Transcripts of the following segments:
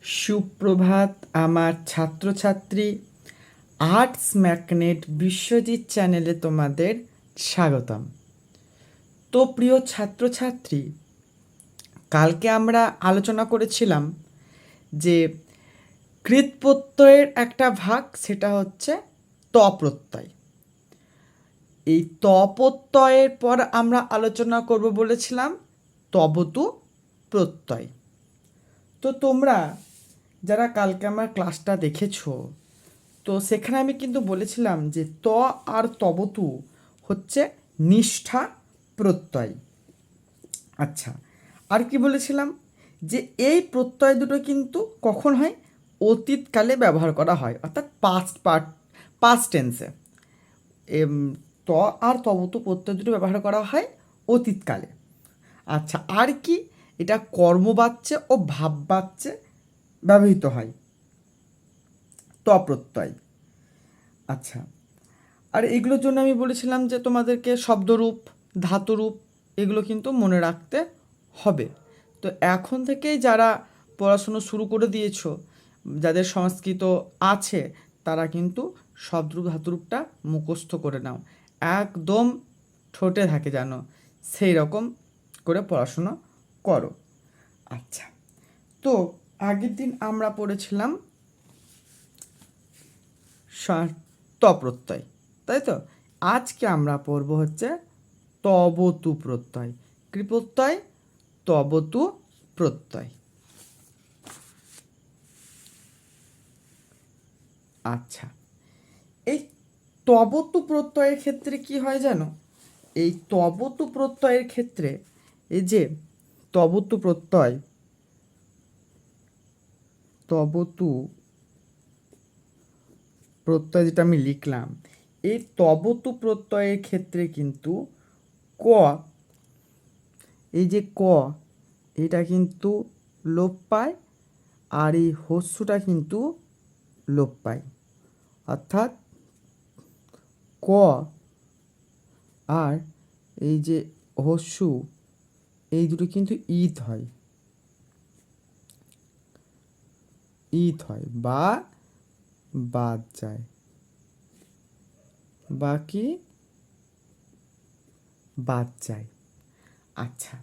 সুপ্রভাত আমার ছাত্রছাত্রী। আর্টস ম্যাগনেট বিশ্বজিৎ চ্যানেলে তোমাদের স্বাগতম। তো প্রিয় ছাত্রছাত্রী, কালকে আমরা আলোচনা করেছিলাম যে কৃৎ প্রত্যয়ের একটা ভাগ, সেটা হচ্ছে ত প্রত্যয়। এই ত প্রত্যয়ের পর আমরা আলোচনা করব বলেছিলাম তবতু প্রত্যয়। তো তোমরা যারা কালকে আমার ক্লাসটা দেখেছো, তো সেখানে আমি কিন্তু বলেছিলাম যে ত আর তবতু হচ্ছে নিষ্ঠা প্রত্যয়। আচ্ছা, আর কি বলেছিলাম যে এই প্রত্যয় দুটো কিন্তু কখন হয়? অতীতকালে ব্যবহার করা হয়, অর্থাৎ পাস্ট টেন্সে। ত আর তবতু প্রত্যয় দুটো ব্যবহার করা হয় অতীতকালে। আচ্ছা, আর কি? এটা কর্মবাচ্যে ও ভাববাচ্যে ব্যবহৃত হয় ত প্রত্যয়। আচ্ছা, আর এগুলোর জন্য আমি বলেছিলাম যে তোমাদেরকে শব্দরূপ, ধাতুরূপ এগুলো কিন্তু মনে রাখতে হবে। তো এখন থেকেই যারা পড়াশুনো শুরু করে দিয়েছো, যাদের সংস্কৃত আছে, তারা কিন্তু শব্দরূপ ধাতুরূপটা মুখস্থ করে নাও, একদম ঠোঁটে থাকে যেন, সেই রকম করে পড়াশুনো করো। আচ্ছা, তো আগের দিন আমরা পড়েছিলাম ত প্রত্যয়, তাই তো? আজকে আমরা পড়ব হচ্ছে তবতু প্রত্যয়। কী প্রত্যয়? তবতু প্রত্যয়। আচ্ছা, এই তবতু প্রত্যয়ের ক্ষেত্রে কি হয় জানো? এই তবতু প্রত্যয়ের ক্ষেত্রে এই যে তবতু প্রত্যয়, তবতু প্রত্যয় যেটা আমি লিখলাম, এই তবতু প্রত্যয়ের ক্ষেত্রে কিন্তু ক, এই যে ক, এটা কিন্তু লোপ পায়, আর এই হস্যটা কিন্তু লোপ পায়। অর্থাৎ ক আর এই যে হস্যু, এই দুটো কিন্তু ইত হয়, ইত হয় বা বাদ যায়, বা কি বাদ যায়। আচ্ছা,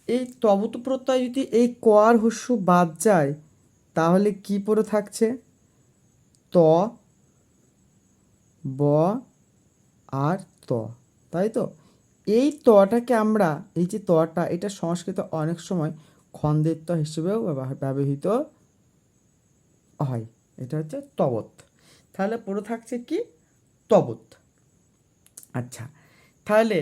এই তবতু প্রত্যয় যদি এই ক আর হস্যু বাদ যায়, তাহলে কি পড়ে থাকছে? ত, ব আর ত, তাই তো? এই তটাকে আমরা, এই যে তটা, এটা সংস্কৃতে অনেক সময় খন্দের ত হিসেবেও ব্যবহৃত হয়। এটা হচ্ছে তবত। তাহলে পড়ে থাকছে কি? তবত। আচ্ছা, তাহলে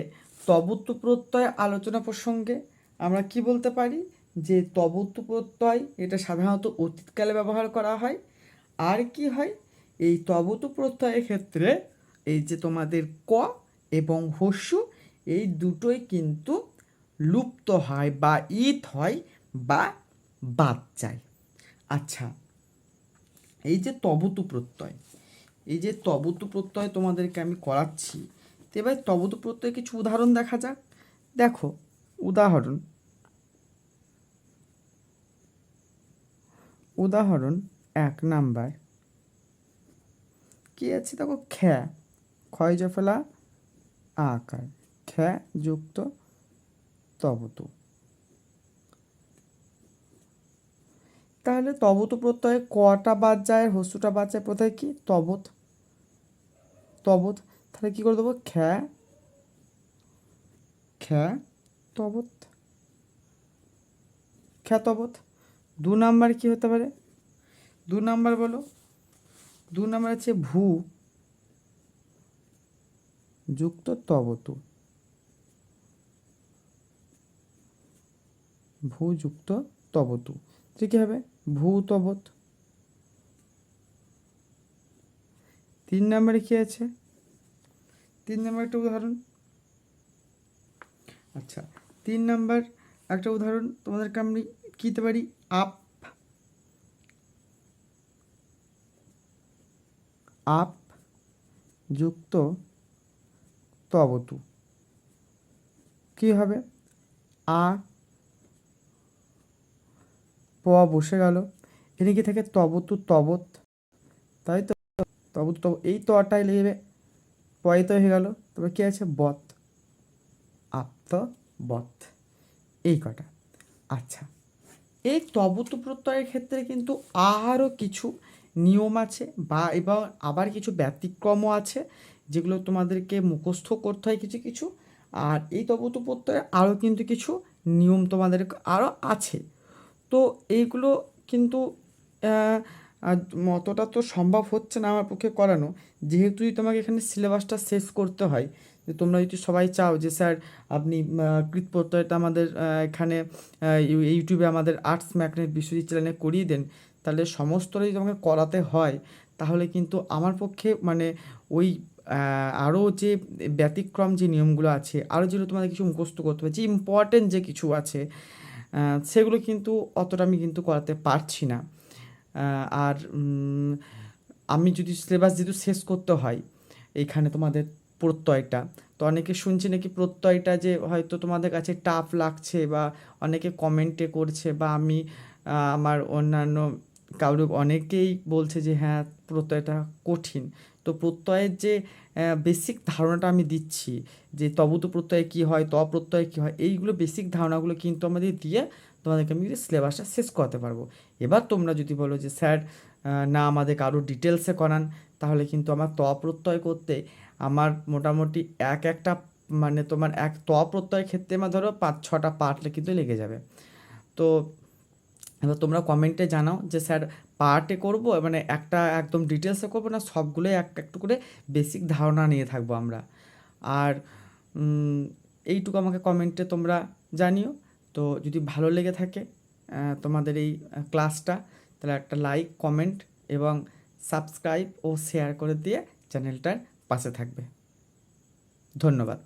তবতু প্রত্যয় আলোচনা প্রসঙ্গে আমরা কি বলতে পারি? যে তবতু প্রত্যয় এটা সাধারণত অতীতকালে ব্যবহার করা হয়। আর কি হয়? এই তবতু প্রত্যয়ের ক্ষেত্রে এই যে তোমাদের ক এবং হস্যু, এই দুটোই কিন্তু লুপ্ত হয় বা ইত হয় বা বাদ যায়। আচ্ছা, এই যে তবতু প্রত্যয়, এই যে তবতু প্রত্যয় তোমাদেরকে আমি করাচ্ছি, তো এবার তবতু প্রত্যয় কিছু উদাহরণ দেখা যাক। দেখো, উদাহরণ উদাহরণ 1 নাম্বার কি আছে দেখো, খ্যা, ক্ষয় জফলা আকার, খ্যা যুক্ত তবতু। তাহলে তবতু প্রত্যয়ে কটা বাদ যায়, হস্যটা বাদ যায়, প্রত্যয় কি? তবত। তবত, তাহলে কি করে দেবো? খ্যা, খ্যা তবত, খ্যা তবত। 2 নাম্বার কি হতে পারে? 2 নাম্বার বলো। 2 নাম্বার হচ্ছে ভূ যুক্ত তবতু, ভূ যুক্ত তবতু, ঠিক হবে ভূ তবত। 3 নাম্বারে কি আছে? 3 নাম্বার একটা উদাহরণ। আচ্ছা, 3 নাম্বার একটা উদাহরণ তোমাদেরকে আমি কি দিতে পারি? আপ, আপ যুক্ত তবতু, কি হবে? আ, প বসে গেল, এখানে কি থাকে তবতু তবত, তাই তো, তবতু তব, এই তটাই লিখবে, পয়ত হয়ে গেল, তবে কি আছে বত, আপ্ত বত, এই কটা। আচ্ছা, এই তবতু প্রত্যয়ের ক্ষেত্রে কিন্তু আরও কিছু নিয়ম আছে বা এবং আবার কিছু ব্যতিক্রমও আছে, যেগুলো তোমাদেরকে মুখস্থ করতে হয় কিছু কিছু। আর এই তবতু প্রত্যয়ে আরও কিন্তু কিছু নিয়ম তোমাদের আরও আছে। তো এইগুলো কিন্তু আহ, আর অতটা তো সম্ভব হচ্ছে না আমার পক্ষে করানো, যেহেতু তোমাকে এখানে সিলেবাসটা শেষ করতে হয়। যে তোমরা যদি সবাই চাও যে স্যার আপনি কৃত প্রত্যয়টা আমাদের এখানে ইউটিউবে আমাদের আর্টস ম্যাগনেট বিশ্বজিৎ চ্যানেলে করিয়ে দেন, তাহলে সমস্তটা যদি তোমাকে করাতে হয়, তাহলে কিন্তু আমার পক্ষে মানে ওই আরও যে ব্যতিক্রম যে নিয়মগুলো আছে, আরও যেগুলো তোমাদের কিছু মুখস্থ করতে হবে, যে ইম্পর্টেন্ট যে কিছু আছে, সেগুলো কিন্তু অতটা আমি কিন্তু করাতে পারছি না। আর আমি যদি সিলেবাস যেহেতু শেষ করতে হয় এইখানে তোমাদের প্রত্যয়টা, তো অনেকে শুনছি নাকি প্রত্যয়টা যে হয়তো তোমাদের কাছে টাফ লাগছে, বা অনেকে কমেন্টে করছে, বা আমি আমার অন্যান্য অনেকেই বলছে যে হ্যাঁ প্রত্যয়টা কঠিন। তো প্রত্যয়ের যে বেসিক ধারণাটা আমি দিচ্ছি, যে তবুত প্রত্যয় কী হয়, ত প্রত্যয় কী হয়, এইগুলো বেসিক ধারণাগুলো কিন্তু আমাদের দিয়ে তোমাদেরকে আমি সিলেবাসটা শেষ করাতে পারবো। এবার তোমরা যদি বলো যে স্যার না আমাদেরকে আরও ডিটেলসে করান, তাহলে কিন্তু আমার ত প্রত্যয় করতে আমার মোটামুটি এক একটা মানে তোমার এক ত প্রত্যয়ের ক্ষেত্রে আমার ধরো 5-6টা পার্ট কিন্তু লেগে যাবে। তো এবার তোমরা কমেন্টে জানাও যে স্যার পার্টে করব মানে একটা একদম ডিটেলসে করবো, না সবগুলোই একটা একটু করে বেসিক ধারণা নিয়ে থাকবো আমরা। আর এইটুকু আমাকে কমেন্টে তোমরা জানিও। তো যদি ভালো লেগে থাকে তোমাদের এই ক্লাসটা, তাহলে একটা লাইক, কমেন্ট এবং সাবস্ক্রাইব ও শেয়ার করে দিয়ে চ্যানেলটার পাশে থাকবে। ধন্যবাদ।